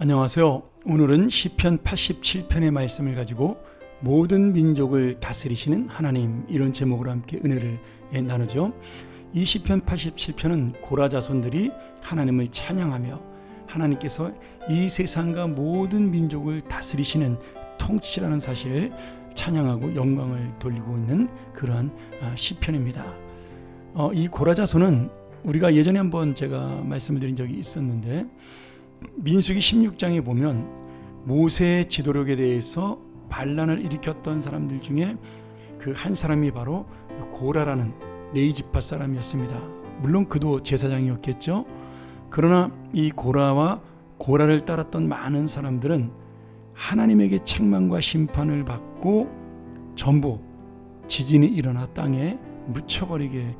안녕하세요. 오늘은 시편 87편의 말씀을 가지고 모든 민족을 다스리시는 하나님, 이런 제목으로 함께 은혜를 나누죠. 이 시편 87편은 고라 자손들이 하나님을 찬양하며 하나님께서 이 세상과 모든 민족을 다스리시는 통치라는 사실을 찬양하고 영광을 돌리고 있는 그러한 시편입니다. 이 고라 자손은 우리가 예전에 한번 제가 말씀을 드린 적이 있었는데, 민수기 16장에 보면 모세의 지도력에 대해서 반란을 일으켰던 사람들 중에 그 한 사람이 바로 고라라는 레위지파 사람이었습니다. 물론 그도 제사장이었겠죠. 그러나 이 고라와 고라를 따랐던 많은 사람들은 하나님에게 책망과 심판을 받고 전부 지진이 일어나 땅에 묻혀버리게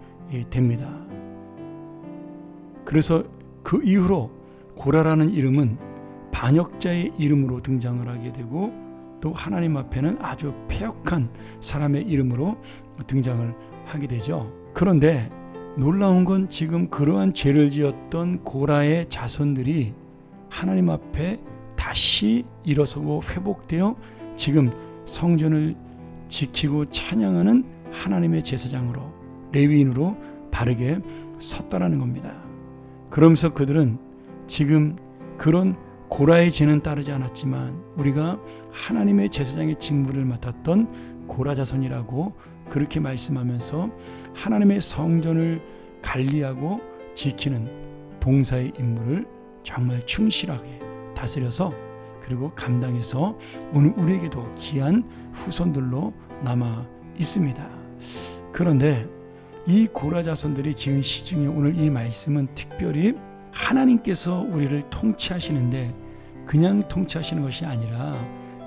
됩니다. 그래서 그 이후로 고라라는 이름은 반역자의 이름으로 등장을 하게 되고, 또 하나님 앞에는 아주 패역한 사람의 이름으로 등장을 하게 되죠. 그런데 놀라운 건 지금 그러한 죄를 지었던 고라의 자손들이 하나님 앞에 다시 일어서고 회복되어 지금 성전을 지키고 찬양하는 하나님의 제사장으로, 레위인으로 바르게 섰다라는 겁니다. 그러면서 그들은 지금 그런 고라의 죄는 따르지 않았지만 우리가 하나님의 제사장의 직무를 맡았던 고라 자손이라고 그렇게 말씀하면서 하나님의 성전을 관리하고 지키는 봉사의 임무를 정말 충실하게 다스려서 그리고 감당해서 오늘 우리에게도 귀한 후손들로 남아 있습니다. 그런데 이 고라 자손들이 지은 시중에 오늘 이 말씀은 특별히 하나님께서 우리를 통치하시는데 그냥 통치하시는 것이 아니라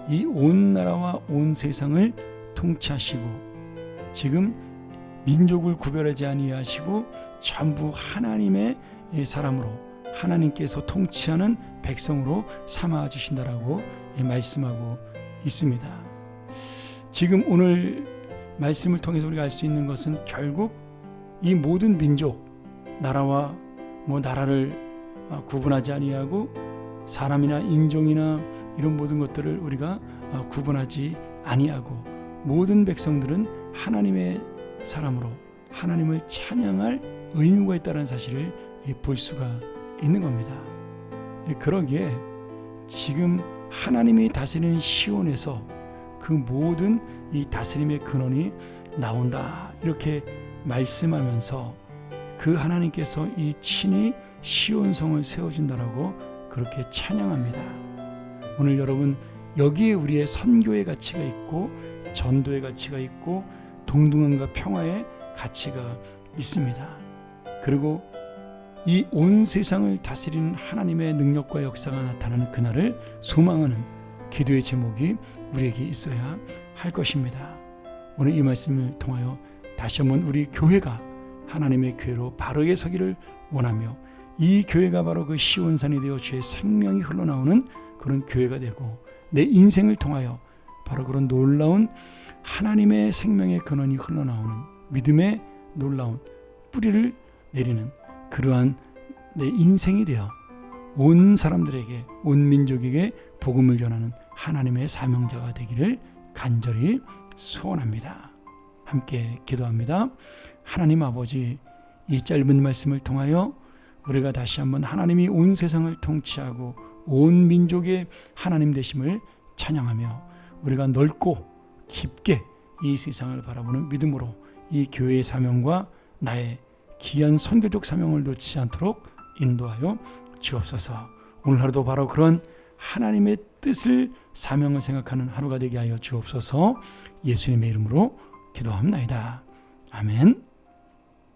이 온 나라와 온 세상을 통치하시고 지금 민족을 구별하지 아니하시고 전부 하나님의 사람으로 하나님께서 통치하는 백성으로 삼아 주신다라고 말씀하고 있습니다. 지금 오늘 말씀을 통해서 우리가 알 수 있는 것은 결국 이 모든 민족, 나라와 나라를 구분하지 아니하고 사람이나 인종이나 이런 모든 것들을 우리가 구분하지 아니하고 모든 백성들은 하나님의 사람으로 하나님을 찬양할 의무가 있다는 사실을 볼 수가 있는 겁니다. 그러기에 지금 하나님이 다스리는 시온에서 그 모든 이 다스림의 근원이 나온다, 이렇게 말씀하면서 그 하나님께서 이 친히 시온성을 세워준다라고 그렇게 찬양합니다. 오늘 여러분, 여기에 우리의 선교의 가치가 있고 전도의 가치가 있고 동등함과 평화의 가치가 있습니다. 그리고 이 온 세상을 다스리는 하나님의 능력과 역사가 나타나는 그날을 소망하는 기도의 제목이 우리에게 있어야 할 것입니다. 오늘 이 말씀을 통하여 다시 한번 우리 교회가 하나님의 교회로 바르게 서기를 원하며 이 교회가 바로 그 시온산이 되어 주의 생명이 흘러나오는 그런 교회가 되고 내 인생을 통하여 바로 그런 놀라운 하나님의 생명의 근원이 흘러나오는 믿음의 놀라운 뿌리를 내리는 그러한 내 인생이 되어 온 사람들에게, 온 민족에게 복음을 전하는 하나님의 사명자가 되기를 간절히 소원합니다. 함께 기도합니다. 하나님 아버지, 이 짧은 말씀을 통하여 우리가 다시 한번 하나님이 온 세상을 통치하고 온 민족의 하나님 되심을 찬양하며 우리가 넓고 깊게 이 세상을 바라보는 믿음으로 이 교회의 사명과 나의 귀한 선교적 사명을 놓치지 않도록 인도하여 주옵소서. 오늘 하루도 바로 그런 하나님의 뜻을, 사명을 생각하는 하루가 되게 하여 주옵소서. 예수님의 이름으로 기도합니다. 아멘.